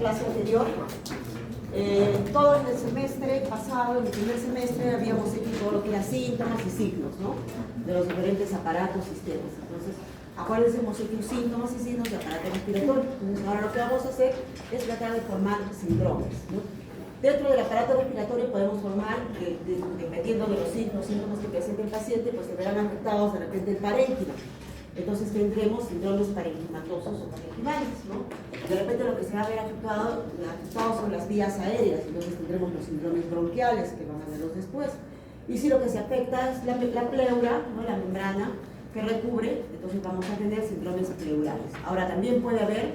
clase anterior. Todo en el semestre pasado, en el primer semestre, habíamos hecho todo lo que era síntomas y signos, ¿no? De los diferentes aparatos, sistemas. Entonces, acuérdense, hemos hecho síntomas y signos de aparato respiratorio. Entonces, ahora lo que vamos a hacer es tratar de formar síndromes, ¿no? Dentro del aparato respiratorio podemos formar, dependiendo de los síntomas que presente el paciente, pues se verán afectados de repente el parénquima. Entonces tendremos síndromes parenquimatosos o parenquimales, ¿no? De repente lo que se va a ver afectado son las vías aéreas, entonces tendremos los síndromes bronquiales, que van a verlos después. Y si lo que se afecta es la pleura, ¿no? La membrana que recubre, entonces vamos a tener síndromes pleurales. Ahora también puede haber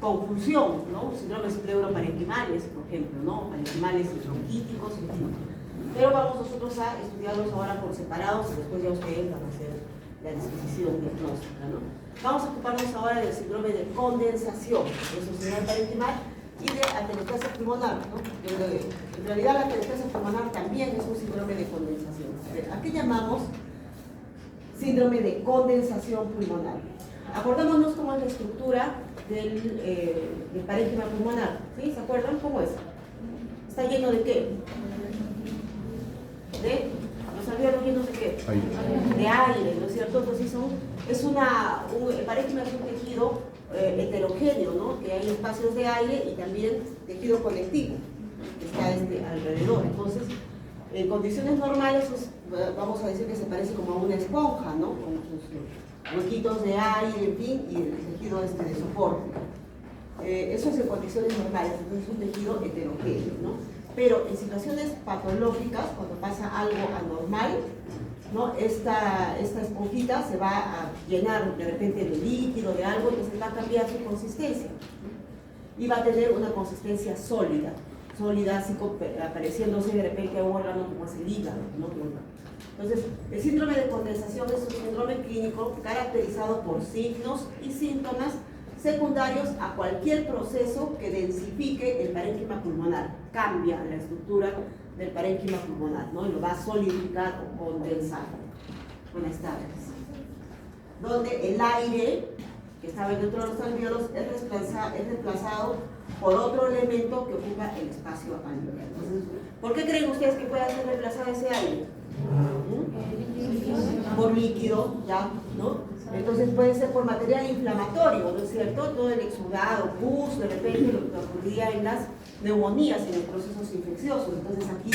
confusión, ¿no? Síndromes pleuroparenquimales, por ejemplo, ¿no? Parenquimales y bronquíticos, en fin. Pero vamos nosotros a estudiarlos ahora por separados y después ya ustedes van a hacer la disposición diagnóstica, ¿no? Vamos a ocuparnos ahora del síndrome de condensación, de su síndrome parenquimal y de atelectasia pulmonar, ¿no? En realidad la atelectasia pulmonar también es un síndrome de condensación. ¿A qué llamamos síndrome de condensación pulmonar? Acordémonos cómo es la estructura del parénquima pulmonar, ¿sí? ¿Se acuerdan cómo es? ¿Está lleno de qué? ¿Los alvéolos llenos de qué? De aire, ¿no es cierto? Entonces el parénquima es un tejido heterogéneo, ¿no? Que hay espacios de aire y también tejido conectivo que está alrededor. Entonces, en condiciones normales, pues, vamos a decir que se parece como a una esponja, ¿no? Con sus huequitos de aire, en fin, y el tejido de soporte. Eso es en condiciones normales, entonces es un tejido heterogéneo, ¿no? Pero en situaciones patológicas, cuando pasa algo anormal, ¿no? Esta esponjita se va a llenar de repente de líquido, de algo, entonces va a cambiar su consistencia, ¿no? Y va a tener una consistencia sólida, así apareciéndose de repente a un órgano como es el hígado, ¿no? Entonces, el síndrome de condensación es un síndrome clínico caracterizado por signos y síntomas secundarios a cualquier proceso que densifique el parénquima pulmonar, cambia la estructura del parénquima pulmonar, ¿no? Y lo va a solidificar o condensar. Buenas tardes. Donde el aire que estaba dentro de los alvéolos es reemplazado por otro elemento que ocupa el espacio alveolar. Entonces, ¿por qué creen ustedes que puede ser reemplazado ese aire? Por líquido, ya, ¿no? Entonces puede ser por material inflamatorio, ¿no es cierto? Todo el exudado, pus, de repente lo que ocurría en las neumonías, en los procesos infecciosos. Entonces aquí,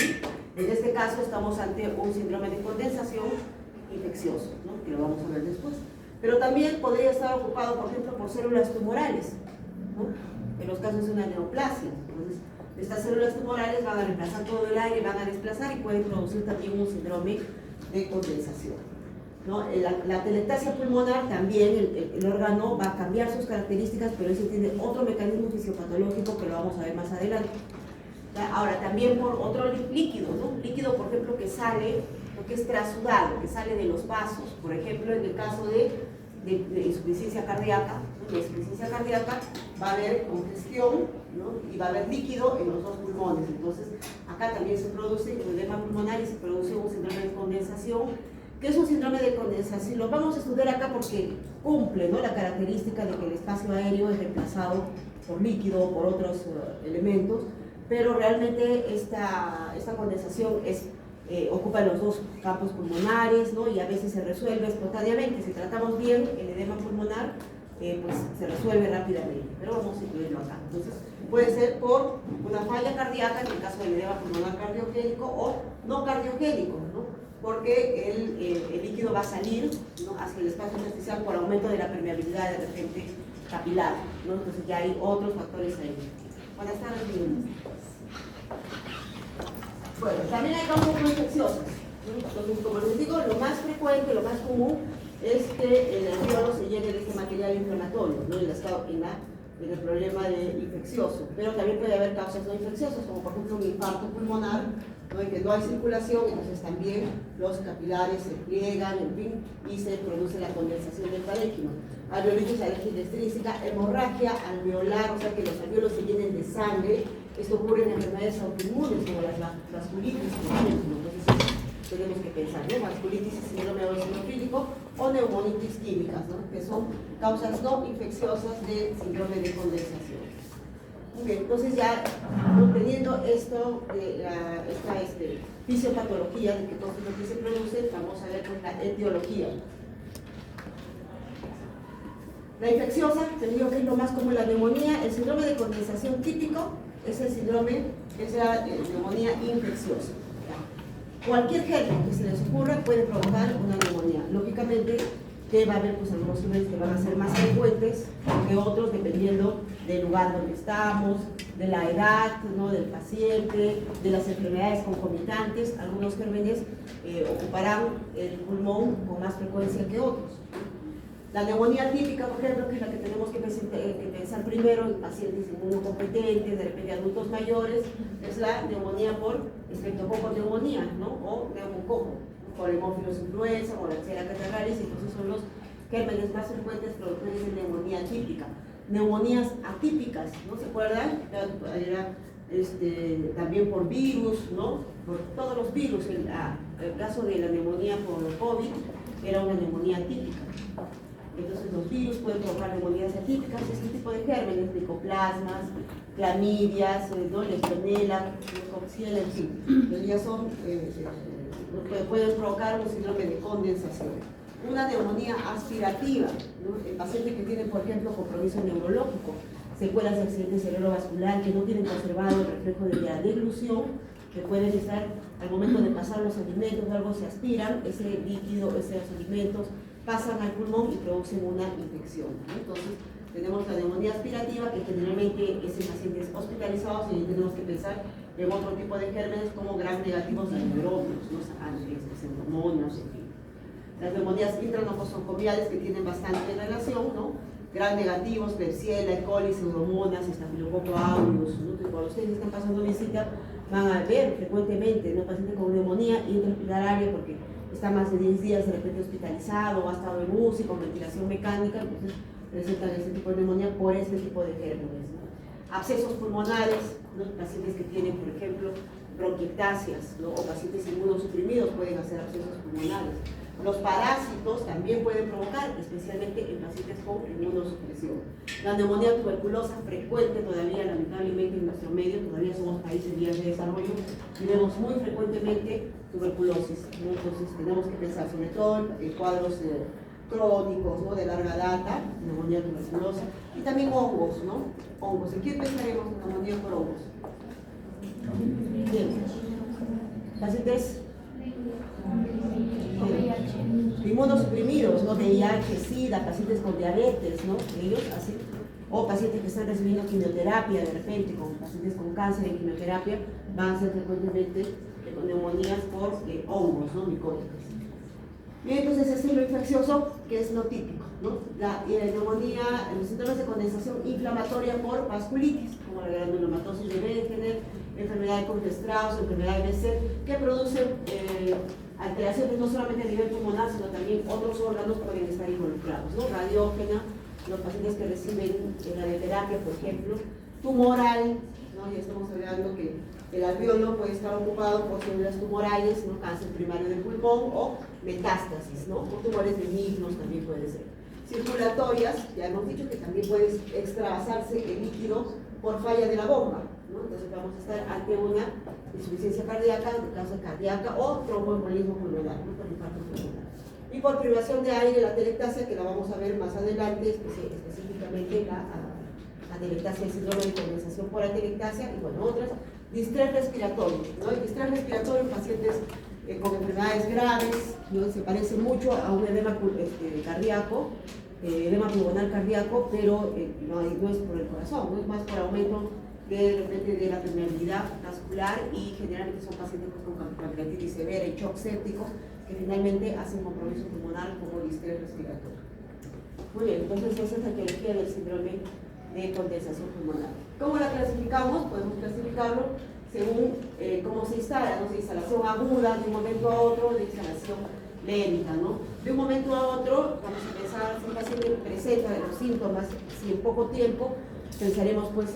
en este caso, estamos ante un síndrome de condensación infeccioso, ¿no? Que lo vamos a ver después. Pero también podría estar ocupado, por ejemplo, por células tumorales, ¿no? En los casos de una neoplasia. Entonces, estas células tumorales van a reemplazar todo el aire, van a desplazar y pueden producir también un síndrome de condensación, ¿no? La atelectasia pulmonar también, el órgano va a cambiar sus características, pero ese tiene otro mecanismo fisiopatológico que lo vamos a ver más adelante. Ahora, también por otro líquido, ¿no? Líquido, por ejemplo, que sale, lo que es trasudado, que sale de los vasos, por ejemplo, en el caso de insuficiencia cardíaca, ¿no? La insuficiencia cardíaca va a haber congestión, ¿no? Y va a haber líquido en los dos pulmones. Entonces, acá también se produce el edema pulmonar y se produce un síndrome de condensación. ¿Qué es un síndrome de condensación? Lo vamos a estudiar acá porque cumple, ¿no? La característica de que el espacio aéreo es reemplazado por líquido o por otros elementos, pero realmente esta condensación ocupa los dos campos pulmonares, ¿no? Y a veces se resuelve espontáneamente. Si tratamos bien el edema pulmonar, pues se resuelve rápidamente, pero vamos a incluirlo acá. Entonces, puede ser por una falla cardíaca, en el caso del edema pulmonar cardiogénico, o no cardiogénico, ¿no? Porque el líquido va a salir, ¿no? Hacia el espacio intersticial por aumento de la permeabilidad de repente capilar, ¿no? Entonces ya hay otros factores ahí. Buenas tardes, bienvenidos. Bueno, también hay causas no infecciosas, ¿no? Entonces, como les digo, lo más frecuente, lo más común es que el alvéolo se llene de este material inflamatorio, ¿no? En el problema de infeccioso, pero también puede haber causas no infecciosas, como por ejemplo un infarto pulmonar, ¿no? En que no hay circulación, entonces también los capilares se pliegan, en fin, y se produce la condensación del parénquima. Alveolitis, alergia extrínseca, hemorragia alveolar, o sea que los alvéolos se llenen de sangre. Esto ocurre en enfermedades autoinmunes como las vasculitis, por ejemplo. Entonces tenemos que pensar, ¿no? Vasculitis y síndrome eosinofílico o neumonitis químicas, ¿no? Que son causas no infecciosas de síndrome de condensación. Muy bien, entonces ya obteniendo esto, esta fisiopatología de que todo lo que se produce, vamos a ver pues, la etiología. La infecciosa, te digo que es lo más común, la neumonía, el síndrome de condensación típico es el síndrome, es la neumonía infecciosa. Cualquier germen que se les ocurra puede provocar una neumonía. Lógicamente, que va a haber pues, algunos gérmenes que van a ser más frecuentes que otros, dependiendo del lugar donde estamos, de la edad, ¿no?, del paciente, de las enfermedades concomitantes. Algunos gérmenes ocuparán el pulmón con más frecuencia que otros. La neumonía típica, por ejemplo, que es la que tenemos que pensar primero en pacientes inmunocompetentes, de repente adultos mayores, es la neumonía por estreptococo-neumonía, ¿no?, o neumococo, por hemófilos influenza o la Klebsiella catarrhalis. Entonces son los gérmenes más frecuentes productores de neumonía típica. Neumonías atípicas, ¿no se acuerdan? Era también por virus, ¿no? Por todos los virus. El caso de la neumonía por COVID era una neumonía atípica. Entonces los virus pueden provocar neumonías atípicas, este tipo de gérmenes, micoplasmas, clamidias, ¿no?, legionela, coxiela, en fin. Entonces ya son, pueden provocar un síndrome de condensación. Una neumonía aspirativa, ¿no?, el paciente que tiene, por ejemplo, compromiso neurológico, secuelas de accidente cerebrovascular, que no tienen conservado el reflejo de la deglución, que pueden estar al momento de pasar los alimentos, algo se aspiran, ese líquido, esos alimentos, pasan al pulmón y producen una infección, ¿no? Entonces, tenemos la neumonía aspirativa, que generalmente es en pacientes hospitalizados, y tenemos que pensar en otro tipo de gérmenes como gram negativos de microbios, ¿no?, pseudomonas, en fin. Las neumonías intranocosoncomiales, que tienen bastante relación, ¿no?, gram negativos, Klebsiella, E. coli, pseudomonas, estafilococo aureus, ¿no?, que cuando ustedes están pasando visita van a ver frecuentemente, ¿no?, paciente con neumonía intrahospitalaria, porque está más de 10 días de repente hospitalizado o ha estado en UCI con ventilación mecánica, entonces presentan este tipo de neumonía por este tipo de gérmenes, ¿no? Abscesos pulmonares, ¿no?, pacientes que tienen, por ejemplo, bronquiectasias, ¿no?, o pacientes inmunosuprimidos pueden hacer abscesos pulmonares. Los parásitos también pueden provocar, especialmente en pacientes con inmunosupresión. La neumonía tuberculosa, frecuente todavía, lamentablemente, en nuestro medio, todavía somos países en vías de desarrollo y vemos muy frecuentemente tuberculosis, ¿no? Entonces tenemos que pensar sobre todo en cuadros crónicos, ¿no?, de larga data, neumonía tuberculosa, y también hongos, ¿no? Hongos. ¿En qué pensaremos en neumonía por hongos? Bien. Pacientes inmunosuprimidos, ¿no?, VIH, SIDA, pacientes con diabetes, ¿no?, ellos así, o pacientes que están recibiendo quimioterapia de repente, con pacientes con cáncer en quimioterapia, van a ser frecuentemente con neumonías por hongos, ¿no?, micóticos. Bien, entonces este es lo infeccioso, que es lo típico, ¿no? La neumonía, los síntomas de condensación inflamatoria por vasculitis, como la granulomatosis de Wegener, enfermedad de Kuhn-Strauss, enfermedad de Becet, que producen alteraciones no solamente a nivel pulmonar, sino también otros órganos pueden estar involucrados, ¿no? Radiógena, los pacientes que reciben radioterapia, por ejemplo, tumoral, ¿no? Ya estamos hablando que el alveolo puede estar ocupado por células tumorales, ¿no?, cáncer primario del pulmón, o metástasis, ¿no?, o tumores benignos también puede ser. Circulatorias, ya hemos dicho que también puede extravasarse el líquido por falla de la bomba, ¿no? Entonces vamos a estar ante una insuficiencia cardíaca, causa cardíaca, o tromboembolismo pulmonar, ¿no?, por infarto pulmonar. Y por privación de aire, la atelectasia, que la vamos a ver más adelante, específicamente la atelectasia, el síndrome de condensación por atelectasia, y bueno, otras. Distrés respiratorio, ¿no? El distrés respiratorio en pacientes con enfermedades graves, ¿no?, se parece mucho a un edema cardíaco, edema pulmonar cardíaco, pero no es por el corazón, no es más por aumento de repente de la permeabilidad vascular, y generalmente son pacientes con pancreatitis severa y shock séptico, que finalmente hacen compromiso pulmonar como distrés respiratorio. Muy bien, entonces esa es la etiología del síndrome de condensación pulmonar. ¿Cómo la clasificamos? Podemos clasificarlo según cómo se instala, ¿no? De instalación aguda de un momento a otro, de instalación lenta, ¿no? De un momento a otro, vamos a pensar si un paciente presenta los síntomas, si en poco tiempo, pensaremos pues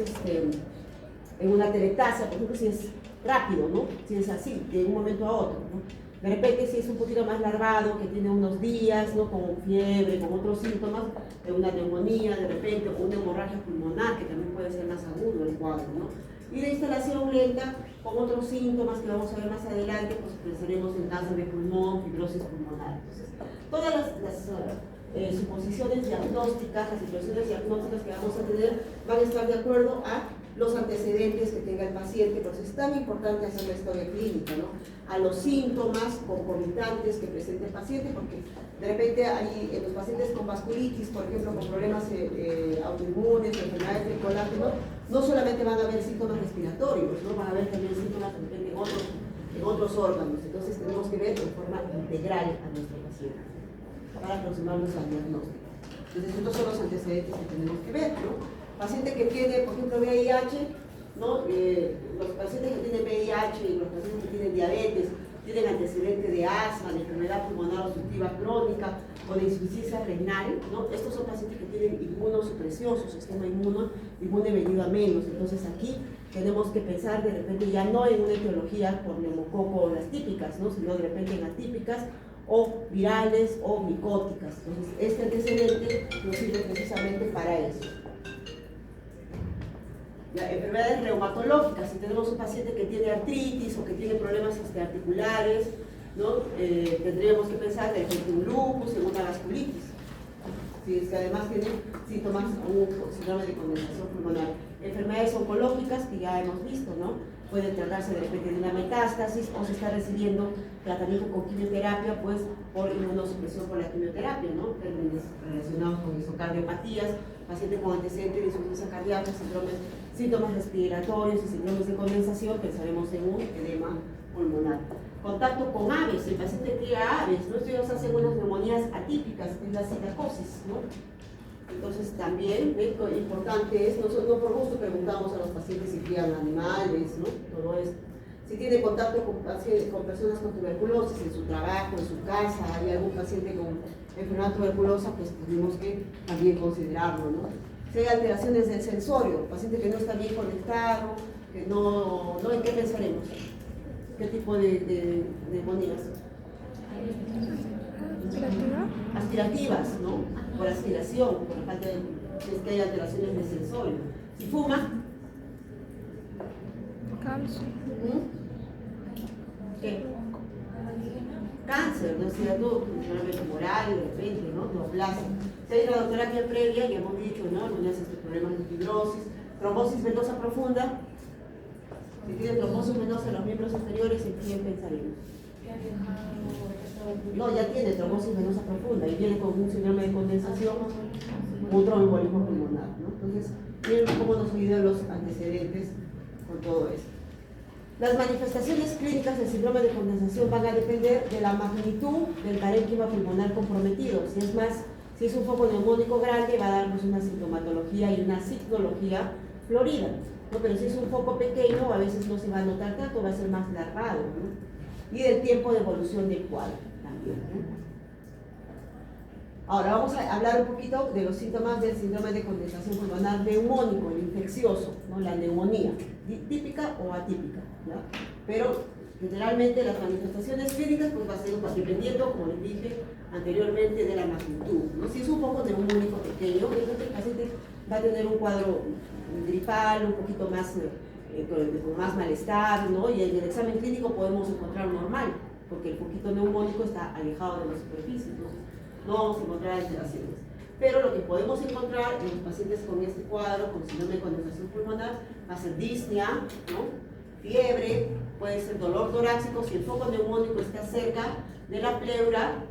en una atelectasia, por ejemplo, si es rápido, ¿no?, si es así, de un momento a otro, ¿no? De repente, si es un poquito más larvado, que tiene unos días, ¿no? Con fiebre, con otros síntomas, de una neumonía, de repente, o una hemorragia pulmonar, que también puede ser más agudo el cuadro, ¿no? Y de instalación lenta, con otros síntomas que vamos a ver más adelante, pues pensaremos en cáncer de pulmón, fibrosis pulmonar. Entonces, todas las suposiciones diagnósticas, las situaciones diagnósticas que vamos a tener, van a estar de acuerdo a los antecedentes que tenga el paciente. Por eso es tan importante hacer la historia clínica, ¿no? A los síntomas concomitantes que presenta el paciente, porque de repente hay en los pacientes con vasculitis, por ejemplo, con problemas autoinmunes, enfermedades del colágeno, no solamente van a haber síntomas respiratorios, ¿no? Van a haber también síntomas de repente en otros órganos. Entonces tenemos que ver de forma integral a nuestro paciente para aproximarnos al diagnóstico. Entonces estos son los antecedentes que tenemos que ver, ¿no? Paciente que tiene, por ejemplo, VIH, ¿no? Los pacientes que tienen VIH y los pacientes que tienen diabetes, tienen antecedente de asma, de enfermedad pulmonar obstructiva crónica o de insuficiencia renal, ¿no? Estos son pacientes que tienen inmunosupresión, su sistema inmune venido a menos. Entonces aquí tenemos que pensar de repente ya no en una etiología por neumococo las típicas, ¿no? Sino de repente en atípicas o virales o micóticas. Entonces este antecedente nos sirve precisamente para eso. Enfermedades reumatológicas, si tenemos un paciente que tiene artritis o que tiene problemas articulares, ¿no? Tendríamos que pensar en un lupus, en una vasculitis. Si es que además tiene síntomas como síndrome de condensación pulmonar. Enfermedades oncológicas que ya hemos visto, ¿no? Puede tratarse de repente de una metástasis o se está recibiendo tratamiento con quimioterapia, pues por inmunosupresión por la quimioterapia, ¿no? Términos relacionados con isocardiopatías, paciente con antecedentes de insuficiencia cardíaca, síntomas respiratorios y síndromes de condensación, pensaremos en un edema pulmonar. Contacto con aves, el paciente tiene aves, ¿no? Ellos hacen unas neumonías atípicas, es la cicacosis, ¿no? Entonces también, lo importante es, no por gusto preguntamos a los pacientes si crían animales, ¿no? Todo esto. Si tiene contacto con personas con tuberculosis en su trabajo, en su casa, hay algún paciente con enfermedad tuberculosa, pues tenemos que también considerarlo, ¿no? Si hay alteraciones del sensorio, paciente que no está bien conectado, que no ¿en qué pensaremos? ¿Qué tipo de neumonías? Aspirativas, ¿no? Por aspiración, por la falta de, es que hay alteraciones del sensorio. Si fuma, cáncer. ¿Qué? Cáncer, ¿no es cierto? Funcionamiento tumoral, de repente, ¿no? Neoplasia. Si hay una terapia previa, ya hemos dicho, ¿no? Algunos problemas de fibrosis, trombosis venosa profunda. Si tiene trombosis venosa en los miembros inferiores, ¿en quién pensaremos? No, ya tiene trombosis venosa profunda y viene con un síndrome de condensación, un tromboembolismo pulmonar, ¿no? Entonces, miren cómo nos ayudan los antecedentes con todo esto. Las manifestaciones clínicas del síndrome de condensación van a depender de la magnitud del parénquima pulmonar comprometido. Si es un foco neumónico grande, va a darnos una sintomatología y una signología florida, ¿no? Pero si es un foco pequeño, a veces no se va a notar tanto, va a ser más larvado, ¿no? Y del tiempo de evolución del cuadro también, ¿no? Ahora vamos a hablar un poquito de los síntomas del síndrome de condensación pulmonar neumónico, el infeccioso, ¿no? La neumonía, típica o atípica, ¿ya? Pero generalmente las manifestaciones clínicas pues va a ser dependiendo, como les dije anteriormente, de la magnitud, ¿no? Si es un poco neumónico pequeño, el paciente va a tener un cuadro gripal, un poquito más con más malestar, ¿no? Y en el examen clínico podemos encontrar normal, porque el foquito neumónico está alejado de la superficie, entonces no vamos a encontrar alteraciones. Pero lo que podemos encontrar en los pacientes con este cuadro, con síndrome de condensación pulmonar, va a ser disnea, ¿no? Fiebre, puede ser dolor torácico, si el foco neumónico está cerca de la pleura.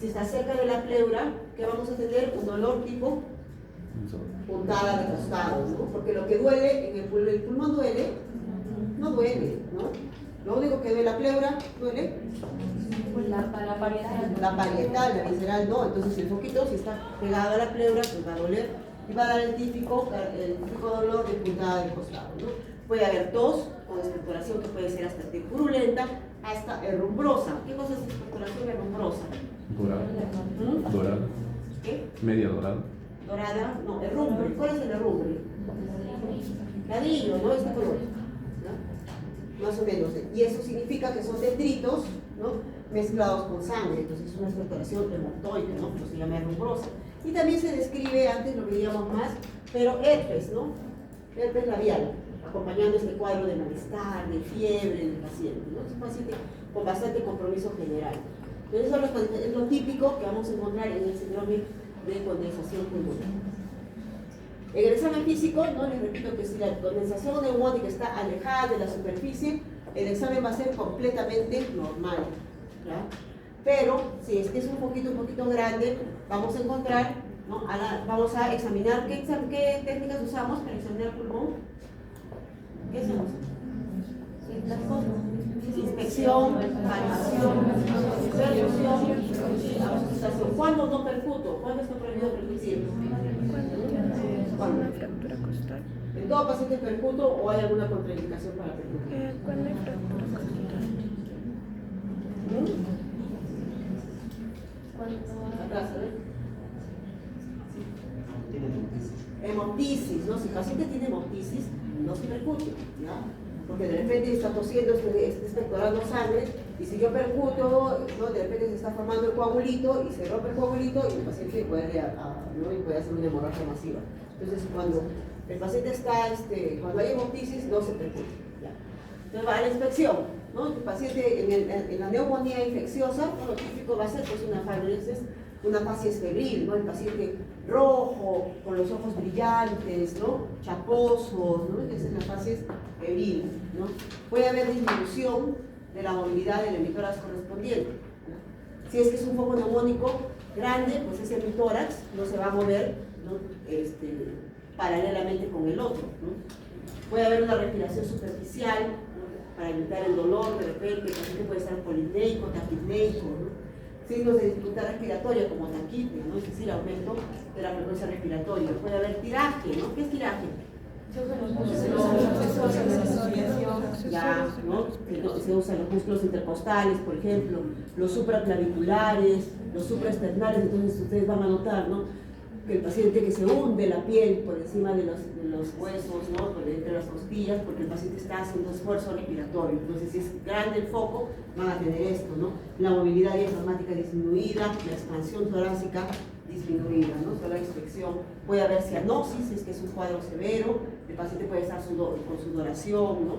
Si está cerca de la pleura, ¿qué vamos a tener? Un dolor tipo puntada de costado, ¿no? Porque lo que duele en el pulmón duele, no duele, ¿no? Lo único que duele la pleura, duele la parietal, la visceral no. Entonces el foquito, si está pegado a la pleura, pues va a doler y va a dar el típico dolor de puntada del costado, ¿no? Puede haber tos con expectoración que puede ser hasta purulenta, hasta herrumbrosa. ¿Qué cosa es expectoración herrumbrosa? Dorada. Dorada. ¿Qué? Media dorada. Dorada, no, herrumbre. ¿Cuál es el herrumbre? Ladrillo, ¿no? Este color, ¿no? más o menos. Y eso significa que son detritos, ¿no?, mezclados con sangre. Entonces es una expectoración remontoide, ¿no?, pero se llama herrumbrosa. Y también se describe, antes lo veíamos más, pero herpes, ¿no?, herpes labial, acompañando este cuadro de malestar, de fiebre del paciente, ¿no? Es un paciente con bastante compromiso general. Entonces eso es lo típico que vamos a encontrar en el síndrome de condensación pulmonar. En el examen físico, no les repito que si la condensación neumónica está alejada de la superficie, el examen va a ser completamente normal, ¿ya? Pero si es que es un poquito grande, vamos a encontrar, ¿no?, vamos a examinar qué técnicas usamos para examinar el pulmón. ¿Qué hacemos? Inspección, palpación, percusión, auscultación. ¿Cuándo no percuto? ¿Cuándo está prohibido percutir? ¿Cuándo? Una fractura costal. ¿En todo paciente percuto o hay alguna contraindicación para percutir? ¿Cuándo hay fractura costal? Atrás, ¿eh? Hemoptisis, ¿no? Si el paciente tiene hemoptisis, no se percute, ¿ya? Porque de repente está tosiendo, está expectorando sangre, y si yo percuto, ¿no?, de repente se está formando el coagulito y se rompe el coagulito y el paciente puede, ¿no?, y puede hacer una hemorragia masiva. Entonces, cuando el paciente está, cuando hay hemoptisis, no se percute, ¿ya? Entonces va a la inspección, ¿no? El paciente en la neumonía infecciosa, ¿no?, lo típico va a ser pues una fibrosis, una facies febril, ¿no? El paciente rojo, con los ojos brillantes, ¿no?, chaposos, ¿no? Esa es la facies febril, ¿no? Puede haber disminución de la movilidad del hemitórax correspondiente, ¿no? Si es que es un foco neumónico grande, pues ese hemitórax no se va a mover, ¿no?, paralelamente con el otro, ¿no? Puede haber una respiración superficial, ¿no?, para evitar el dolor, de repente el paciente puede estar polipneico, taquipneico, ¿no? Signos de dificultad respiratoria como taquipnea, ¿no?, es decir, aumento de la frecuencia respiratoria. Puede haber tiraje, ¿no? ¿Qué es tiraje? Ya, ¿no? Se usan los músculos intercostales, por ejemplo, los supraclaviculares, los supraesternales. Entonces ustedes van a notar, ¿no?, que el paciente que se hunde la piel por encima de los huesos, ¿no?, por entre las costillas, porque el paciente está haciendo esfuerzo respiratorio. Entonces, si es grande el foco, van a tener esto, ¿no? La movilidad diafragmática disminuida, la expansión torácica disminuida, ¿no? Solo la inspección. Puede haber cianosis, si es que es un cuadro severo, el paciente puede estar con sudoración, ¿no?,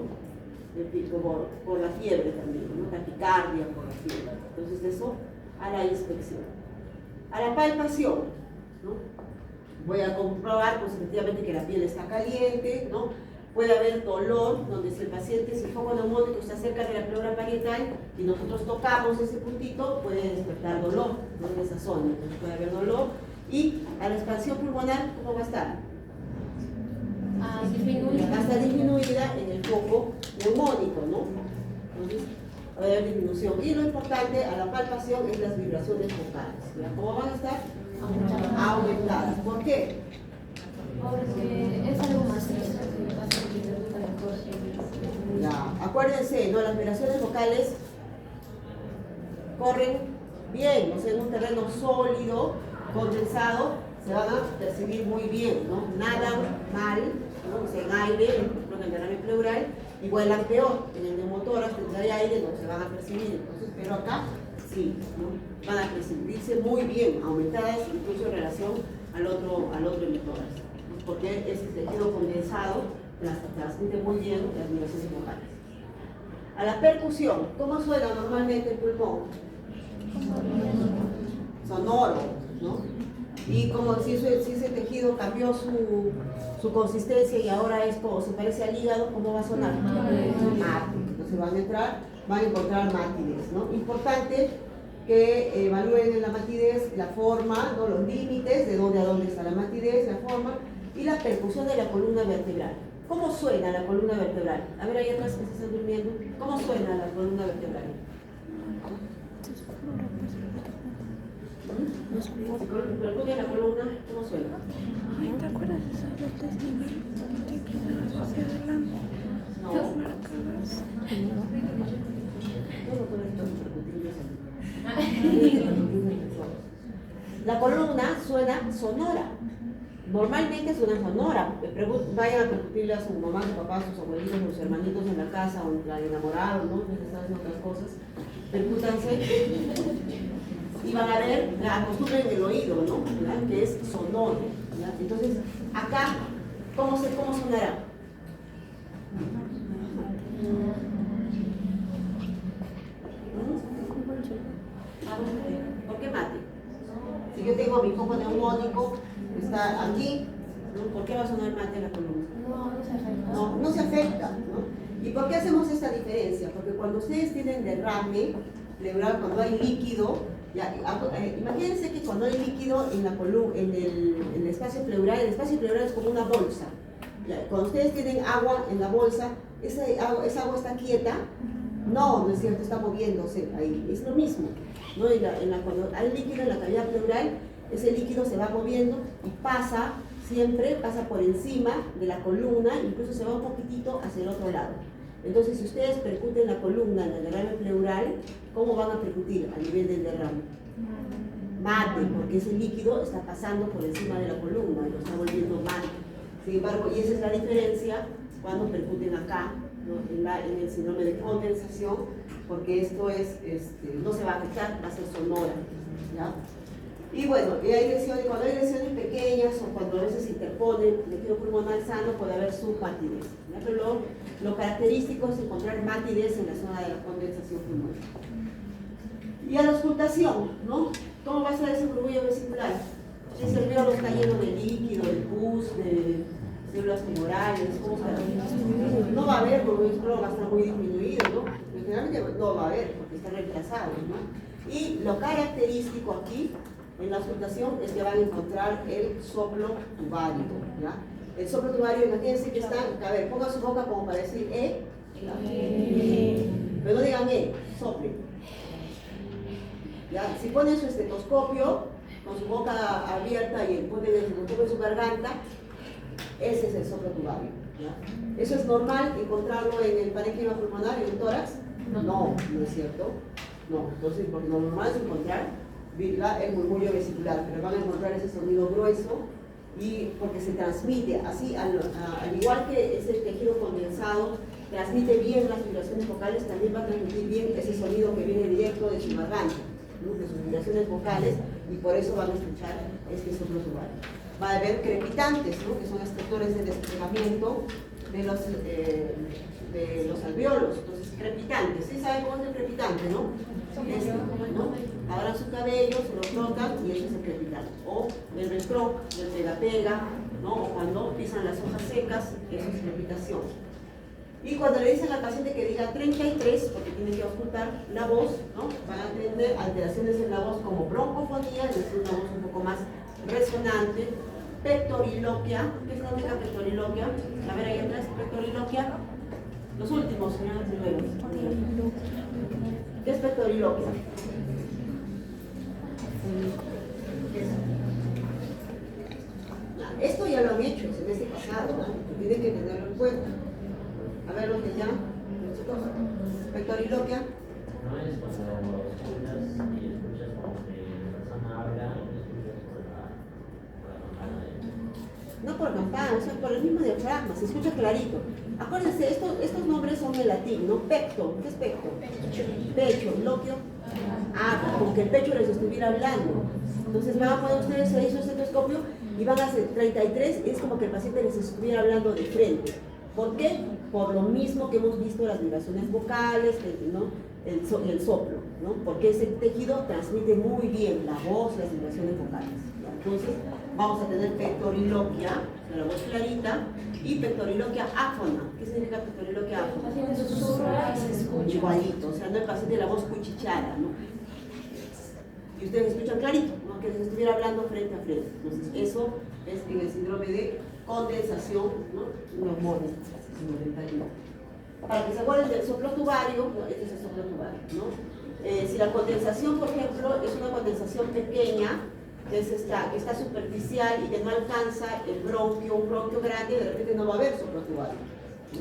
por la fiebre también, ¿no?, taquicardia por la fiebre. Entonces, de eso a la inspección. A la palpación, ¿no? Voy a comprobar pues efectivamente que la piel está caliente, ¿no? Puede haber dolor, donde si el paciente, si el foco neumónico está cerca de la pleura parietal y nosotros tocamos ese puntito, puede despertar dolor, ¿no?, en esa zona. Entonces puede haber dolor. Y a la expansión pulmonar, ¿cómo va a estar? Disminuida. Va a estar disminuida en el foco neumónico, ¿no? Entonces va a haber disminución. Y lo importante a la palpación es las vibraciones vocales, ¿ya? ¿Cómo van a estar? Aumentadas. ¿Por qué? Porque es algo más Ya, acuérdense, ¿no?, las vibraciones vocales corren bien, o sea, en un terreno sólido, condensado, se van a percibir muy bien, ¿no? Nadan mal, ¿no?, o sea, en aire, en el derrame pleural, y vuelan peor. En el neumotórax, donde hay aire, no se van a percibir. Entonces, pero acá sí, ¿no?, van a percibirse muy bien, aumentadas incluso en relación al otro hemitórax, ¿no?, porque ese tejido condensado transmite muy bien las vibraciones vocales. A la percusión, ¿cómo suena normalmente el pulmón? Sonoro, ¿no? Y como si ese tejido cambió su consistencia y ahora es como se parece al hígado, ¿cómo va a sonar? Entonces van a encontrar matidez, ¿no? Importante que evalúen en la matidez la forma, ¿no?, los límites, de dónde a dónde está la matidez, la forma, y la percusión de la columna vertebral. ¿Cómo suena la columna vertebral? A ver, ahí atrás que se están durmiendo. ¿Cómo suena la columna vertebral? Si percute la columna, ¿cómo suena? ¿Te acuerdas de esas veces que inclinabas hacia adelante? No. Las marcabas. La columna suena sonora. Normalmente suena sonora. Vayan a percutirle a su mamá, su papá, a sus abuelitos, a sus hermanitos en la la casa o la enamorado, ¿no? Están haciendo otras cosas, percútanse y van a ver, acostumbren el oído, ¿no? ¿Verdad? Que es sonoro, ¿ya? Entonces, acá, ¿cómo sonará? ¿Por qué mate? Si yo tengo mi foco neumónico, está aquí, ¿no? ¿Por qué va a sonar mate en la columna? No se afecta. No se afecta, ¿no? ¿Y por qué hacemos esta diferencia? Porque cuando ustedes tienen derrame pleural, cuando hay líquido, imagínense que cuando hay líquido en la columna, en el espacio pleural es como una bolsa. Ya, cuando ustedes tienen agua en la bolsa, esa agua está quieta. No es cierto, está moviéndose ahí. Es lo mismo, ¿no? Cuando hay líquido en la cavidad pleural, ese líquido se va moviendo y siempre pasa por encima de la columna, incluso se va un poquitito hacia el otro lado. Entonces, si ustedes percuten la columna en el derrame pleural, ¿cómo van a percutir a nivel del derrame? Mate, porque ese líquido está pasando por encima de la columna y lo está volviendo mate. Sin embargo, y esa es la diferencia cuando percuten acá, ¿no? en el síndrome de condensación, porque esto no se va a afectar, va a ser sonora, ¿ya? Y bueno, cuando hay lesiones pequeñas o cuando a veces interponen líquido pulmonar sano, puede haber submatidez, ¿ya? Pero lo característico es encontrar matidez en la zona de la condensación pulmonar. Y a la auscultación, ¿no? ¿Cómo va a ser ese murmullo vesicular? Si el alvéolo está lleno de líquido, de pus, de células tumorales, ¿cómo será? No va a haber murmullo, pero va a estar muy disminuido, ¿no? Generalmente no va a haber porque está reemplazado, ¿no? Y lo característico aquí en la auscultación es que van a encontrar el soplo tubario, ¿ya? El soplo tubario, imagínense que está, a ver, pongan su boca como para decir pero no digan sople. ¿Ya? Si ponen su estetoscopio con su boca abierta y ponen el estetoscopio en su garganta, ese es el soplo tubario, ¿ya? ¿Eso es normal encontrarlo en el parénquima pulmonar, en el tórax? No es cierto. No, entonces, porque lo normal es encontrar el murmullo vesicular, pero van a encontrar ese sonido grueso y porque se transmite, así al igual que ese tejido condensado transmite bien las vibraciones vocales, también va a transmitir bien ese sonido que viene directo de su garganta, ¿no? De sus vibraciones vocales, y por eso van a escuchar este soplo tubario. Va a haber crepitantes, ¿no? Que son extractores de desplegamiento de los alvéolos. Entonces, crepitantes, ¿sí saben cómo es el crepitante, no? ¿No? Abran su cabello, se lo frotan y eso es el crepitante. O el retro, el pega-pega, ¿no? O cuando pisan las hojas secas, eso es crepitación. Y cuando le dicen al paciente que diga 33, porque tiene que ocultar la voz, ¿no? Van a tener alteraciones en la voz como broncofonía, es decir, una voz un poco más resonante, pectoriloquia. ¿Qué significa pectoriloquia? A ver, ahí atrás, pectoriloquia. Los últimos, señores primeros. ¿Qué es pectoriloquia? Esto ya lo han hecho el semestre pasado, ¿no? Tienen que tenerlo en cuenta. A ver, los que ya, chicos, pectoriloquia. No es cuando escuchas y escuchas como que la persona habla y escuchas por la campana. No por campana, o sea, por el mismo diafragma, se escucha clarito. Acuérdense, estos nombres son de latín, ¿no? Pecto, ¿qué es pecto? Pecho, loquio. Como que el pecho les estuviera hablando. Entonces van a poner ustedes ahí su estetoscopio y van a hacer 33, es como que el paciente les estuviera hablando de frente. ¿Por qué? Por lo mismo que hemos visto las vibraciones vocales, ¿no? el soplo, ¿no? Porque ese tejido transmite muy bien la voz, las vibraciones vocales, ¿no? Entonces vamos a tener pectoriloquia, la voz clarita, y pectoriloquia áfona. ¿Qué significa pectoriloquia áfona? El paciente susurra y se escucha. Igualito, o sea, no el paciente la voz cuchicheada, ¿no? Y ustedes escuchan clarito, ¿no? Que les estuviera hablando frente a frente. Entonces eso es en el síndrome de condensación, ¿no? Neumónica, para que se acuerden del soplo tubario, ¿no? Este es el soplo tubario, ¿no? Si la condensación, por ejemplo, es una condensación pequeña, que está superficial y que no alcanza un bronquio grande, de repente no va a haber soplo tubario, ¿no?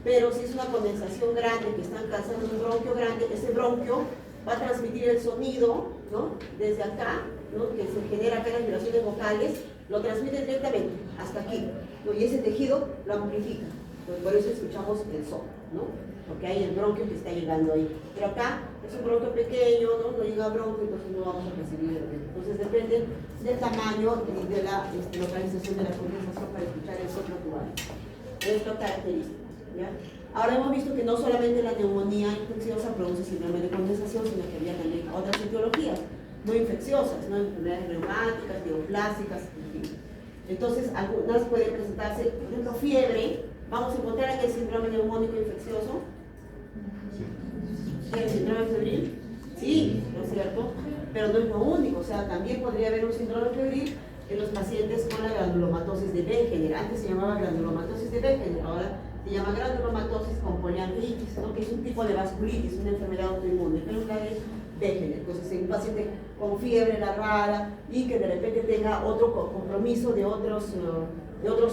Pero si es una condensación grande que está alcanzando un bronquio grande, ese bronquio va a transmitir el sonido, ¿no? Desde acá, ¿no? Que se genera acá las vibraciones vocales, lo transmite directamente hasta aquí, ¿no? Y ese tejido lo amplifica. Entonces, por eso escuchamos el soplo, ¿no? Porque hay el bronquio que está llegando ahí. Pero acá es un bronquio pequeño, no llega bronquio, entonces no vamos a recibir el bronquio. Entonces depende del tamaño y de la localización de la condensación para escuchar el soplo tubal. Es lo característico, ¿ya? Ahora hemos visto que no solamente la neumonía infecciosa produce síndrome de condensación, sino que había también otras etiologías no infecciosas, ¿no? Enfermedades reumáticas, neoplásicas, en fin. Entonces, algunas pueden presentarse, por ejemplo, fiebre. Vamos a encontrar aquí el síndrome neumónico infeccioso. ¿Sí? ¿El síndrome febril? Sí, ¿no es cierto? Pero no es lo único, o sea, también podría haber un síndrome febril en los pacientes con la granulomatosis de Wegener. Antes se llamaba granulomatosis de Wegener, ahora se llama granulomatosis con poliartritis, ¿no? Que es un tipo de vasculitis, una enfermedad autoinmune, pero es la de Wegener. Entonces, en un paciente con fiebre larvada y que de repente tenga otro compromiso de otros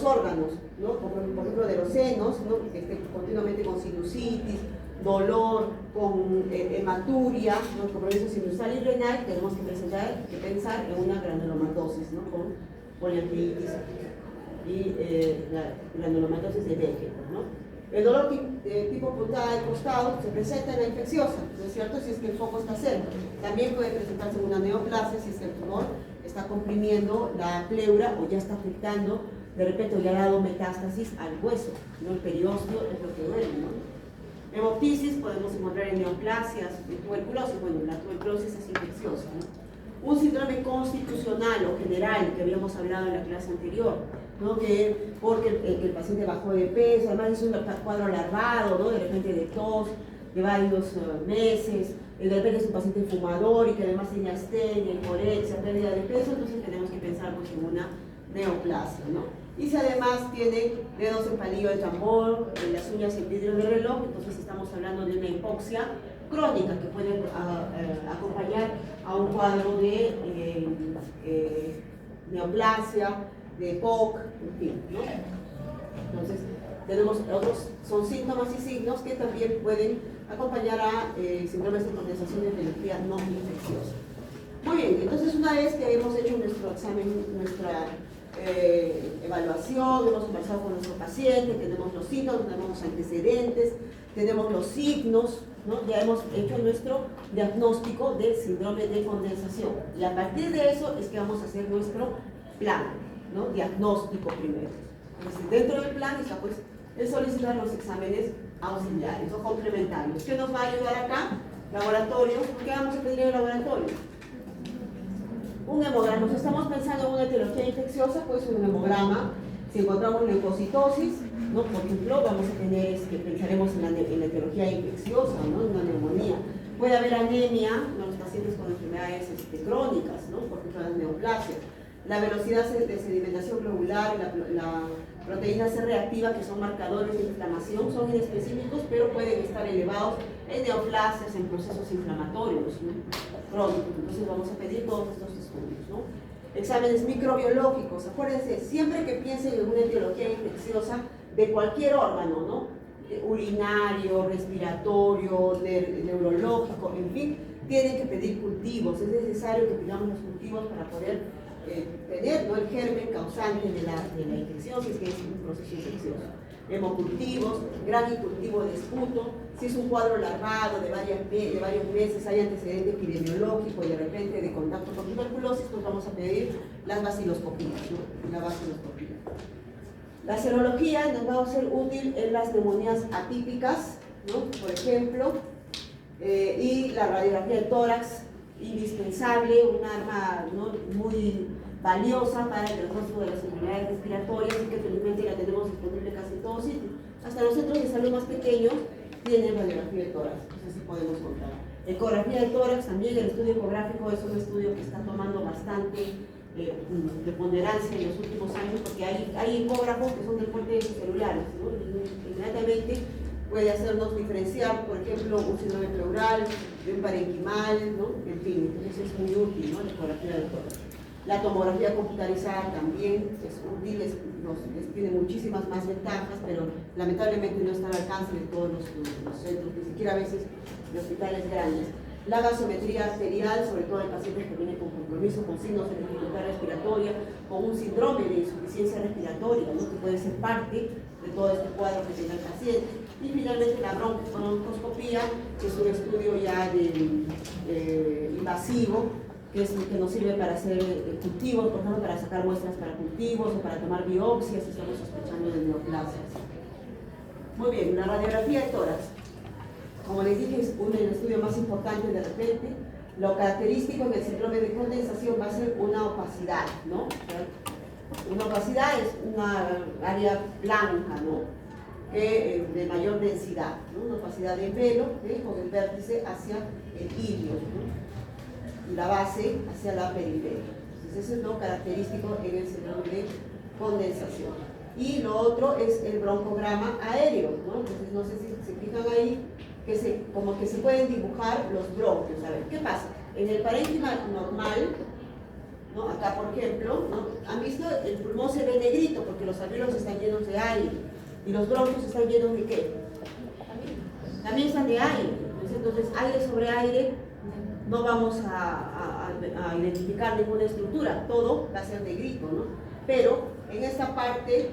órganos, ¿no? Por ejemplo, de los senos, ¿no? Que esté continuamente con sinusitis, dolor, con hematuria, ¿no? Compromiso sinusal y renal, tenemos que pensar en una granulomatosis, ¿no? Con poliartritis y la granulomatosis de Wegener, ¿no? El dolor tipo puntada del costado se presenta en la infecciosa, ¿no es cierto? Si es que el foco está cerca. También puede presentarse una neoplasia si es que el tumor está comprimiendo la pleura o ya está afectando, de repente ya ha dado metástasis al hueso, ¿no? El periósteo es lo que duele, ¿no? Hemoptisis podemos encontrar en neoplasias, en tuberculosis. Bueno, la tuberculosis es infecciosa, ¿no? Un síndrome constitucional o general que habíamos hablado en la clase anterior, ¿no? Porque el paciente bajó de peso, además es un cuadro larvado, ¿no? De repente de tos, de varios meses, de repente es un paciente fumador y que además tiene astenia, hiporexia, pérdida de peso, entonces tenemos que pensar pues, en una neoplasia, ¿no? Y si además tiene dedos en palillo de tambor, las uñas en vidrio de reloj, entonces estamos hablando de una hipoxia crónica que puede acompañar a un cuadro de neoplasia, de POC, en fin, ¿no? Entonces, tenemos otros, son síntomas y signos que también pueden acompañar a síndromes de condensación de etiología no infecciosa. Muy bien, entonces una vez que hemos hecho nuestro examen, nuestra evaluación, hemos conversado con nuestro paciente, tenemos los síntomas, tenemos antecedentes, tenemos los signos, ¿no? Ya hemos hecho nuestro diagnóstico del síndrome de condensación. Y a partir de eso es que vamos a hacer nuestro plan, ¿no? Diagnóstico primero. Entonces, dentro del plan está pues el solicitar los exámenes auxiliares o complementarios. ¿Qué nos va a ayudar acá? Laboratorio. ¿Qué vamos a pedir en el laboratorio? Un hemograma. Si estamos pensando en una etiología infecciosa, pues un hemograma. Si encontramos leucocitosis, ¿no? Por ejemplo, vamos a tener, pensaremos en la etiología infecciosa, ¿no? En una neumonía. Puede haber anemia en los pacientes con enfermedades crónicas, ¿no? Por ejemplo, las neoplasias. La velocidad de sedimentación globular y la proteína C reactiva, que son marcadores de inflamación, son inespecíficos, pero pueden estar elevados en neoplasias, en procesos inflamatorios, ¿no? Crónicos. Entonces vamos a pedir todos estos estudios, ¿no? Exámenes microbiológicos. Acuérdense, siempre que piensen en una etiología infecciosa de cualquier órgano, ¿no? Urinario, respiratorio, neurológico, en fin, tienen que pedir cultivos. Es necesario que pidamos los cultivos para poder tener, ¿no? El germen causante de la infección, si es que es un proceso infeccioso. Hemocultivos, gran cultivo de esputo, si es un cuadro larvado de varios meses, hay antecedente epidemiológico y de repente de contacto con tuberculosis, pues vamos a pedir las baciloscopías, ¿no? La baciloscopía. La serología nos va a ser útil en las neumonías atípicas, ¿no? Por ejemplo, y la radiografía de tórax, indispensable, un arma, ¿no? Muy valiosa para el diagnóstico de las enfermedades respiratorias y que felizmente la tenemos disponible casi en todos sitios. Hasta los centros de salud más pequeños tienen radiografía de tórax, entonces sí podemos contar. Ecografía de tórax también, el estudio ecográfico es un estudio que está tomando bastante preponderancia en los últimos años porque hay ecógrafos que son de fuentes celulares, ¿no? Inmediatamente puede hacernos diferenciar, por ejemplo, un síndrome pleural, de un parenquimal, ¿no? En fin, entonces es muy útil, ¿no? La ecografía de tórax. La tomografía computarizada también es útil, tiene muchísimas más ventajas, pero lamentablemente no está al alcance de todos los centros, ni siquiera a veces de hospitales grandes. la gasometría arterial, sobre todo en pacientes que vienen con compromiso, con signos de dificultad respiratoria, con un síndrome de insuficiencia respiratoria, ¿no? Que puede ser parte de todo este cuadro que tenga el paciente. Y finalmente la broncoscopía, que es un estudio ya invasivo, que nos sirve para hacer cultivos, por ejemplo, para sacar muestras para cultivos o para tomar biopsias si estamos sospechando de neoplasias. Muy bien, la radiografía de tórax. Como les dije, es un estudio más importante de repente. Lo característico en el síndrome de condensación va a ser una opacidad, ¿no? Una opacidad es una área blanca, ¿no? De mayor densidad, ¿no? Una opacidad del velo, con el vértice hacia el ilio, ¿no? Y la base hacia la periferia. Entonces eso es lo característico en el síndrome de condensación. Y lo otro es el broncograma aéreo, ¿no? Entonces no sé si se fijan ahí, como que se pueden dibujar los bronquios. A ver, ¿qué pasa? En el parénquima normal, ¿no? Acá por ejemplo, ¿no? ¿Han visto? El pulmón se ve negrito porque los alvéolos están llenos de aire. ¿Y los bronquios están llenos de qué? También están de aire. Entonces aire sobre aire, no vamos a identificar ninguna estructura, todo va a ser negrito, ¿no? Pero en esta parte,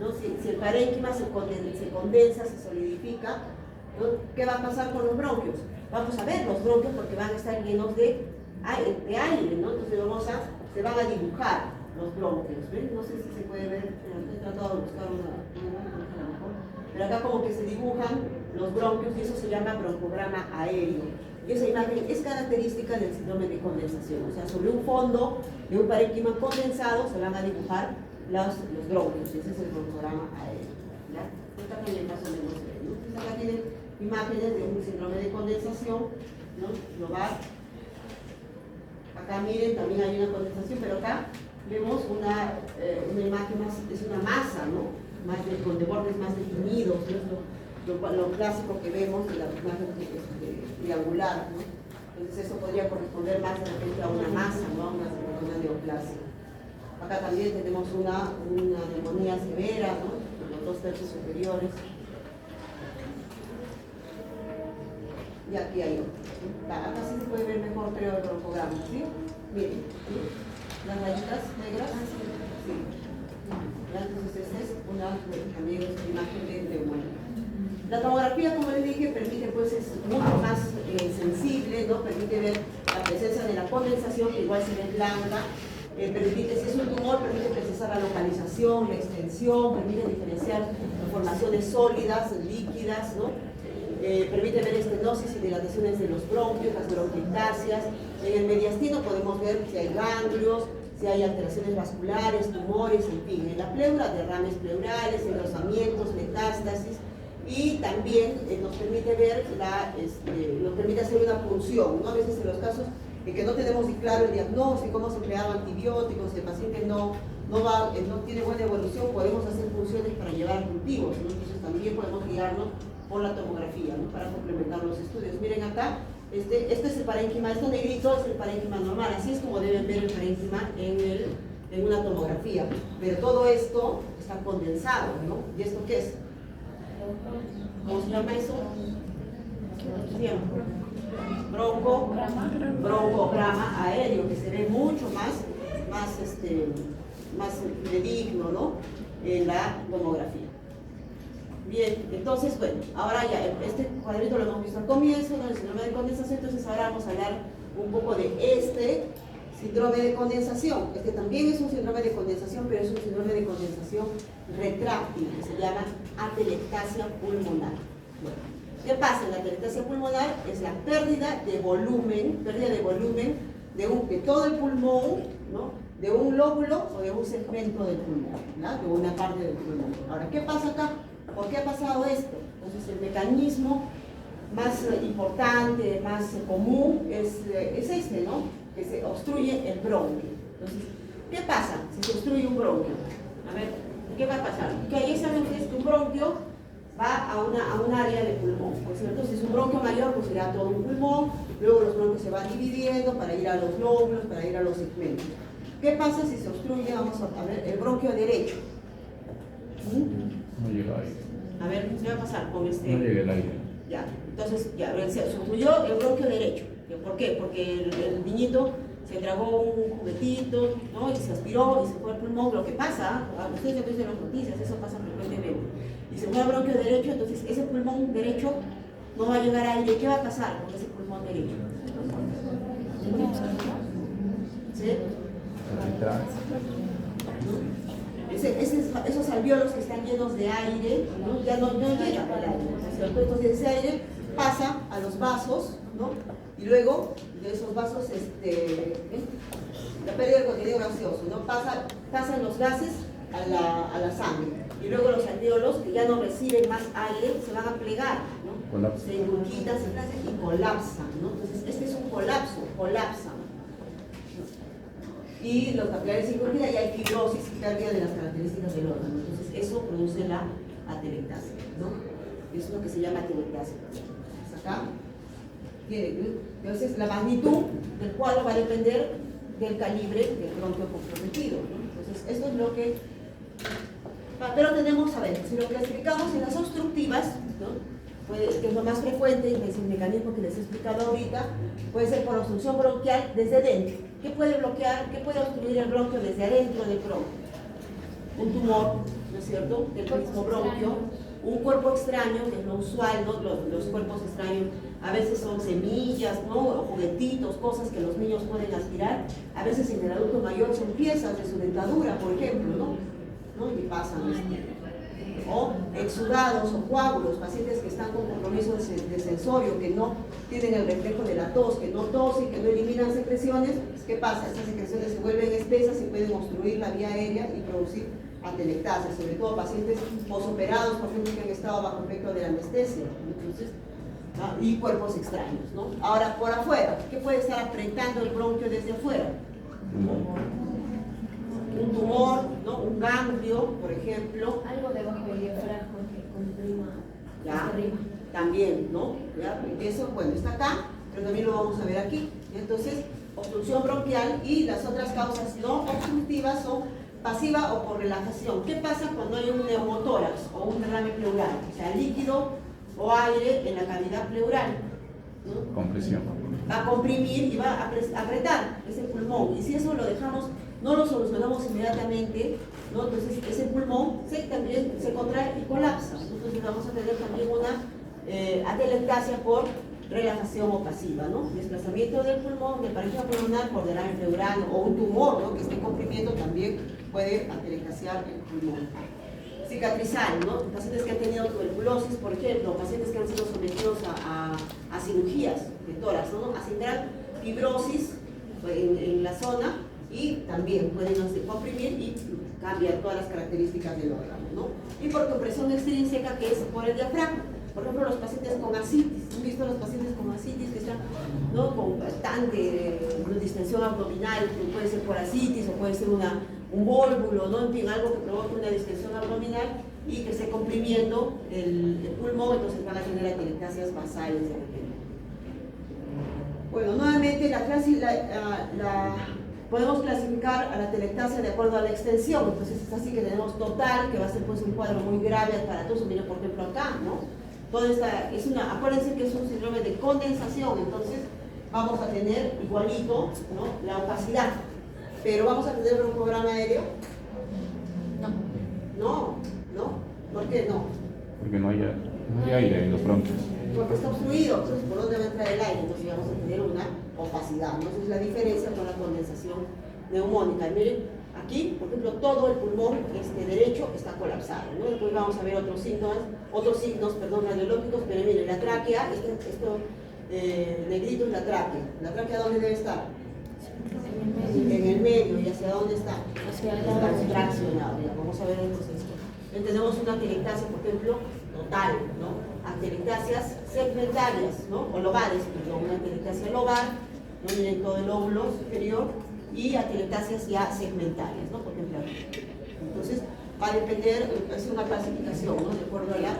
¿no? Si el parénquima se condensa, se solidifica, ¿no? ¿Qué va a pasar con los bronquios? Vamos a ver los bronquios porque van a estar llenos de aire, ¿no? Entonces se van a dibujar los bronquios, ¿ven? No sé si se puede ver, he tratado de buscar una imagen a lo mejor, pero acá como que se dibujan los bronquios y eso se llama broncograma aéreo. Y esa imagen es característica del síndrome de condensación, o sea, sobre un fondo de un parénquima condensado se van a dibujar los bronquios, y ese es el broncograma aéreo. ¿Ya? Esta también más o menos se ve, ¿no? Entonces acá tienen imágenes de un síndrome de condensación, ¿no? Global. Acá miren, también hay una condensación, pero acá vemos una imagen más, es una masa, ¿no? Con bordes más definidos, ¿no? Lo clásico que vemos de la imagen triangular, ¿no? Entonces eso podría corresponder más de repente a una masa, ¿no? A una neoplasia. Acá también tenemos una neumonía severa, ¿no? Los 2 tercios superiores. Y aquí hay otro. Acá sí se puede ver mejor, creo, el broncograma, ¿sí? Miren, ¿sí? Las rayitas negras. Sí. Entonces esta es una también imagen de neumonía. La tomografía, como les dije, permite, pues es mucho más sensible, ¿no? Permite ver la presencia de la condensación, que igual se ve blanca. Permite, si es un tumor, permite precisar la localización, la extensión, permite diferenciar formaciones sólidas, líquidas, ¿no? Permite ver estenosis y dilataciones de los bronquios, las bronquiectasias. En el mediastino podemos ver si hay ganglios, si hay alteraciones vasculares, tumores, en fin. En la pleura, derrames pleurales, engrosamientos, metástasis. Y también nos permite ver, nos permite hacer una punción, ¿no? A veces en los casos en que no tenemos claro el diagnóstico, hemos empleado antibióticos, el paciente no tiene buena evolución, podemos hacer punciones para llevar cultivos, ¿no? Entonces también podemos guiarnos por la tomografía, ¿no? Para complementar los estudios. Miren acá, este es el parénquima, esto negrito es el parénquima normal, así es como deben ver el parénquima en una tomografía, pero todo esto está condensado, ¿no? ¿Y esto qué es? ¿Cómo se llama eso? Broncograma aéreo, que se ve mucho más digno, ¿no? En la tomografía. Bien, entonces, bueno, ahora ya, este cuadrito lo hemos visto al comienzo, ¿no? El síndrome de condensación, entonces ahora vamos a hablar un poco de este síndrome de condensación. Este también es un síndrome de condensación, pero es un síndrome de condensación retráctil, que se llama atelectasia pulmonar. Bueno, ¿qué pasa en la atelectasia pulmonar? Es la pérdida de volumen de todo el pulmón, ¿no? De un lóbulo o de un segmento del pulmón, ¿no? De una parte del pulmón. Ahora, ¿qué pasa acá? ¿Por qué ha pasado esto? Entonces, el mecanismo más importante, más común, es este, ¿no? Que se obstruye el bronquio. Entonces, ¿qué pasa si se obstruye un bronquio? A ver, ¿qué va a pasar? Que ahí saben que un bronquio va a un área de pulmón, ¿no es cierto? Si es un bronquio mayor, pues será todo un pulmón, luego los bronquios se van dividiendo para ir a los lóbulos, para ir a los segmentos. ¿Qué pasa si se obstruye, vamos a ver, el bronquio derecho? No llega aire. A ver, ¿qué va a pasar con este? No llega el aire. Ya, entonces, ya, se obstruyó el bronquio derecho. ¿Por qué? Porque el niñito se tragó un juguetito, ¿no? Y se aspiró y se fue al pulmón. Lo que pasa, ustedes ya ven en las noticias, eso pasa frecuentemente. Y se fue al bronquio derecho, entonces ese pulmón derecho no va a llegar aire. ¿Qué va a pasar con ese pulmón derecho? ¿Sí? Esos alvéolos que están llenos de aire, ¿no? Ya no llegan al aire, ¿no es cierto? Entonces ese aire pasa a los vasos, ¿no? Y luego de esos vasos, la pérdida del contenido gaseoso, ¿no? Pasan los gases a la sangre. Y luego los alvéolos, que ya no reciben más aire, se van a plegar, ¿no? Colapsa. Se engurquitan, se hacen y colapsan, ¿no? Entonces este es un colapso, colapsan. Y los capilares se engurquitan y hay fibrosis y pérdida de las características del órgano. Entonces eso produce la atelectasia, ¿no? Es lo que se llama atelectasia. Acá. Entonces la magnitud del cuadro va a depender del calibre del bronquio comprometido, ¿no? Entonces esto es lo que... Pero tenemos, a ver, si lo clasificamos en las obstructivas, ¿no? Que es lo más frecuente, y es el mecanismo que les he explicado ahorita, puede ser por obstrucción bronquial desde dentro. ¿Qué puede bloquear, qué puede obstruir el bronquio desde adentro del bronquio? Un tumor, ¿no es cierto?, del mismo bronquio, un cuerpo extraño, que es lo usual, ¿no? Los cuerpos extraños a veces son semillas, ¿no? O juguetitos, cosas que los niños pueden aspirar. A veces en el adulto mayor son piezas de su dentadura, por ejemplo, ¿no? Y pasan o exudados o coágulos, pacientes que están con compromiso de sensorio, que no tienen el reflejo de la tos, que no tosen, que no eliminan secreciones. ¿Qué pasa? Estas secreciones se vuelven espesas y pueden obstruir la vía aérea y producir atelectasia, sobre todo pacientes posoperados, por ejemplo, que han estado bajo efecto de la anestesia. Entonces, y cuerpos extraños, ¿no? Ahora, por afuera, ¿qué puede estar apretando el bronquio desde afuera? Un tumor, ¿no? Un ganglio, por ejemplo. Algo debajo del diafragma que comprima Ya, arriba. también, ¿no? ¿Ya? Eso, bueno, está acá, pero también lo vamos a ver aquí. Entonces, obstrucción bronquial, y las otras causas no obstructivas son pasiva o por relajación. ¿Qué pasa cuando hay un neumotórax o un derrame pleural? O sea, líquido o aire en la cavidad pleural, ¿no? Compresión. Va a comprimir y va a apretar ese pulmón. Y si eso lo dejamos, no lo solucionamos inmediatamente, ¿no? Entonces ese pulmón también se contrae y colapsa. Entonces vamos a tener también una atelectasia por relajación o pasiva, ¿no? Desplazamiento del pulmón, del parénquima pulmonar por derrame pleural o un tumor, ¿no? Que esté comprimiendo también puede atelectasiar el pulmón. Cicatrizal, ¿no? Pacientes que han tenido tuberculosis, por ejemplo, pacientes que han sido sometidos a cirugías de tórax, ¿no? Acenderar fibrosis en la zona y también pueden comprimir y cambiar todas las características del órgano, ¿no? Y por compresión extrínseca, que es por el diafragma. Por ejemplo, los pacientes con ascitis, ¿han visto los pacientes con ascitis que están, ¿no? Con bastante distensión abdominal, que puede ser por ascitis o puede ser un vólvulo, ¿no? En fin, algo que provoque una distensión abdominal y que esté comprimiendo el pulmón, entonces van a tener atelectasias basales de repente. Bueno, nuevamente podemos clasificar a la atelectasia de acuerdo a la extensión. Entonces es así que tenemos total, que va a ser pues un cuadro muy grave aparatoso. Miren por ejemplo acá, ¿no? Toda esta, acuérdense que es un síndrome de condensación, entonces vamos a tener igualito, ¿no? La opacidad. Pero vamos a tener un programa aéreo. No. ¿Por qué no? Porque no hay aire en los bronquios. Porque está obstruido, entonces por dónde va a entrar el aire, entonces vamos a tener una opacidad, ¿no? Esa es la diferencia con la condensación neumónica. Y miren, aquí, por ejemplo, todo el pulmón derecho está colapsado, ¿no? Después vamos a ver otros signos radiológicos, pero miren, la tráquea, esto negrito es la tráquea. ¿La tráquea dónde debe estar? En el medio. ¿Y hacia dónde está? Hacia el Está lado. contraccionado. Ya, vamos a ver entonces esto. Tenemos una atelectasia, por ejemplo, total, ¿no? Atelectasias segmentarias, ¿no? O lobales, perdón, una atelectasia lobar, ¿no? Miren todo el lóbulo superior, y atelectasias ya segmentarias, ¿no? Por ejemplo, aquí. Entonces, va a depender, es una clasificación, ¿no? De acuerdo a la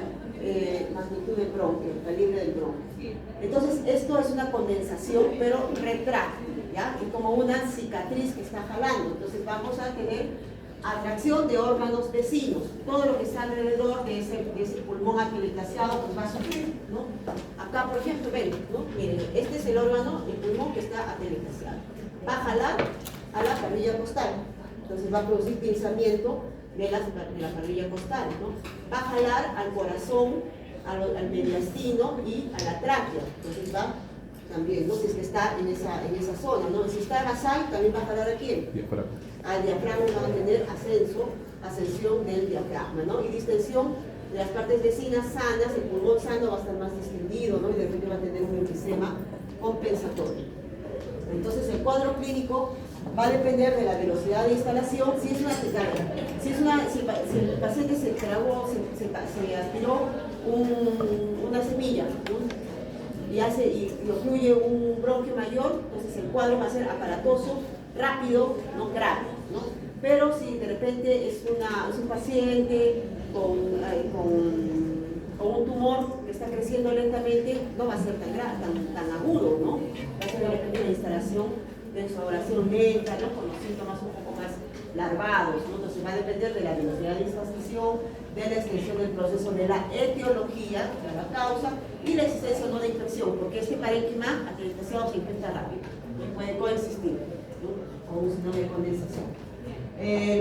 magnitud del bronquio, el calibre del bronquio. Entonces, esto es una condensación, pero retráctil, ¿ya? Es como una cicatriz que está jalando. Entonces, vamos a tener Atracción de órganos vecinos. Todo lo que está alrededor de ese pulmón atelectaseado pues va a sufrir, ¿no? Acá, por ejemplo, ven, ¿no? Miren, este es el órgano, el pulmón que está atelectaseado. Va a jalar a la parrilla costal. Entonces va a producir pinzamiento de la parrilla costal, ¿no? Va a jalar al corazón, al mediastino y a la tráquea. Entonces va también, ¿no? Si es que está en esa zona, ¿no? Si está basal, también va a jalar a quién. Al diafragma va a tener ascensión del diafragma, ¿no? Y distensión de las partes vecinas sanas, el pulmón sano va a estar más distendido, ¿no? Y de repente va a tener un enfisema compensatorio. Entonces el cuadro clínico va a depender de la velocidad de instalación. Si el paciente se tragó, se aspiró una semilla, ¿no? y ocluye un bronquio mayor, entonces el cuadro va a ser aparatoso, rápido, no grave, ¿no? Pero si de repente es un paciente con un tumor que está creciendo lentamente, no va a ser tan agudo, ¿no? Va a ser de repente una instalación de exudación lenta, ¿no? Con los síntomas un poco más larvados, ¿no? Entonces va a depender de la velocidad de instalación, de la extensión del proceso, de la etiología, de la causa y la existencia o no de infección, porque este parénquima atelectaseado se infecta rápido, ¿no? Puede coexistir, ¿no? Con un síndrome de condensación.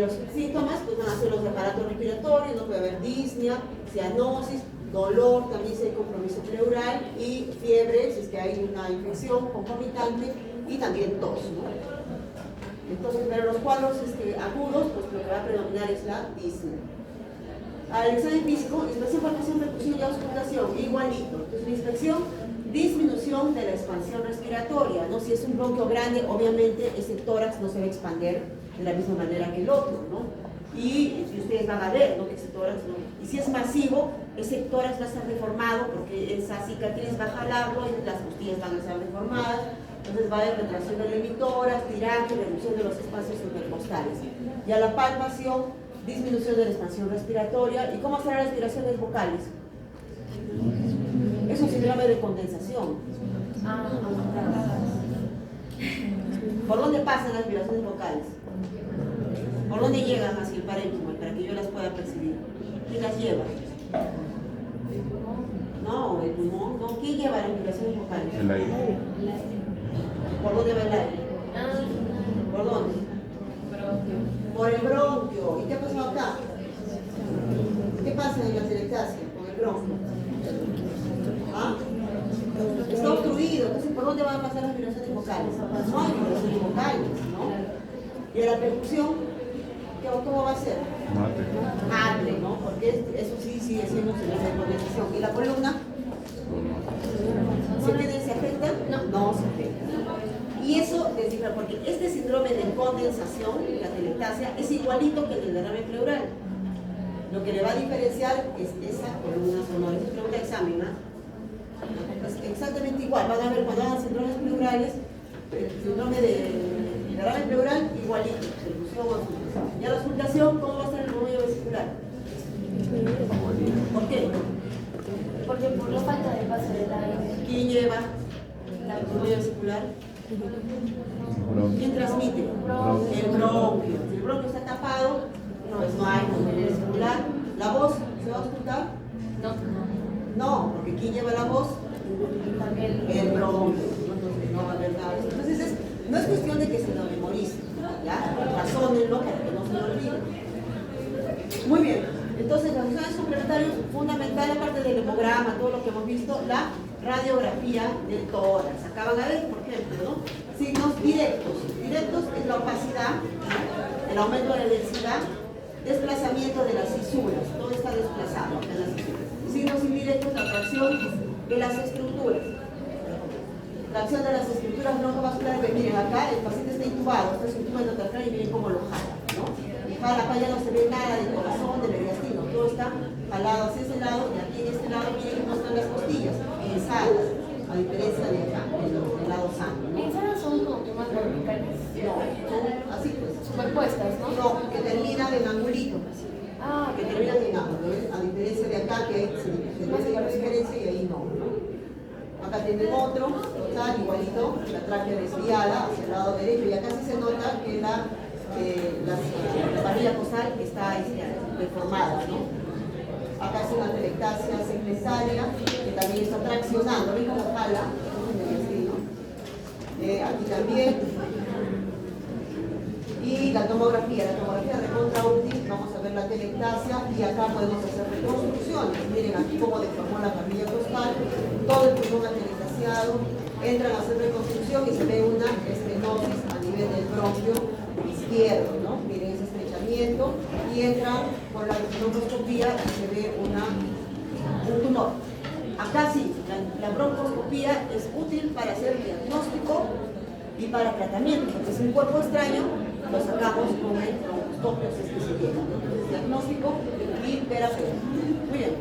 Los síntomas pues, van a ser los de aparato respiratorio, no puede haber disnea, cianosis, dolor, también si hay compromiso pleural y fiebre, si es que hay una infección concomitante y también tos, ¿no? Entonces, pero los cuadros agudos, pues lo que va a predominar es la disnea. Al examen físico, inspección, palpación, percusión y auscultación, igualito. Entonces, la inspección, disminución de la expansión respiratoria, ¿no? Si es un bronquio grande, obviamente ese tórax no se va a expandir de la misma manera que el otro, ¿no? Y ustedes van a ver, ¿no? Que ese tórax, ¿no? Y si es masivo, ese tórax va a estar deformado porque esa cicatriz va a jalarlo y las costillas van a estar deformadas. Entonces va a haber retracción del hemitórax, tiraje, reducción de los espacios intercostales. Y a la palpación, disminución de la expansión respiratoria. ¿Y cómo están las aspiraciones vocales? Es un síndrome de condensación. ¿Por dónde pasan las aspiraciones vocales? ¿Por dónde llegan hacia el parénquima para que yo las pueda percibir? ¿Quién las lleva? No, el pulmón. No. ¿Quién lleva las aspiraciones vocales? El aire. ¿Por dónde va el aire? ¿Por dónde? Por el bronquio. ¿Y qué ha pasado acá? ¿Qué pasa en la atelectasia con el bronquio? ¿Ah? Está obstruido, entonces ¿por dónde van a pasar las vibraciones vocales? No hay vibraciones vocales, ¿no? Y a la percusión, ¿cómo va a ser? Mate, ¿no? Porque eso sí sigue siendo un síndrome de condensación. ¿Y la columna? ¿Se afecta? No se afecta. Y eso es diferente, porque este síndrome de condensación, la atelectasia, es igualito que el del derrame pleural. Lo que le va a diferenciar es esa columna sonora. Esa pregunta de examen, ¿no? Es exactamente igual. Van a ver cuando hagan síndromes pleurales, el síndrome de derrame pleural, igualito. Percusión o auscultación. Y a la auscultación, ¿cómo va a estar el movimiento vesicular? ¿Por qué? Porque por la falta de paso del aire. ¿Quién lleva el movimiento vesicular? ¿Quién transmite? El bronquio. Si el bronquio está tapado, no hay movimiento vesicular. ¿La voz se va a auscultar? No, porque ¿quién lleva la voz? El bronquio. Entonces no va a haber nada. Entonces no es cuestión de que se lo memorice, ¿ya? Razónenlo para que no se lo olviden. Muy bien. Entonces las funciones complementarias, fundamental, aparte del hemograma, todo lo que hemos visto, la radiografía del tórax. Acá van a ver, por ejemplo, ¿no? Signos directos. Directos es la opacidad, el aumento de la densidad, desplazamiento de las cisuras. Todo está desplazado en las cisuras. Signos indirectos, la tracción de las estructuras. Tracción de las estructuras broncovasculares. Miren, acá el paciente está intubado, está intubando atrás y miren cómo lo jala, ¿no? Y jala, acá ya no se ve nada del corazón, del mediastino, todo está jalado hacia ese lado y aquí en este lado miren cómo están las costillas, pensadas, a diferencia de acá, del lado sano, ¿no? Pensadas son como que más verticales. No, son así pues. Superpuestas, ¿no? No, que terminan en angulito. Que terminan en ángulo, ¿ves? A diferencia de acá que se ve la diferencia y ahí no, ¿no? Acá tienen otro, total, igualito, la tráquea desviada hacia el lado derecho y acá sí se nota que la la parrilla costal está deformada, ¿no? Acá es una atelectasia segmentaria que también está traccionando, ¿ven cómo jala? Aquí también. Y la tomografía recontra útil, vamos a ver la atelectasia y acá podemos hacer reconstrucciones. Miren aquí cómo deformó la parrilla costal, todo el pulmón atelectasiado, entran a hacer reconstrucción y se ve una estenosis a nivel del bronquio izquierdo, ¿no? Miren ese estrechamiento y entran con la broncoscopía y se ve un tumor. Acá sí, la broncoscopía es útil para hacer diagnóstico y para tratamiento, porque es un cuerpo extraño, lo sacamos con el broncoscopio, si es que se llega. Entonces, diagnóstico y terapia. Muy bien.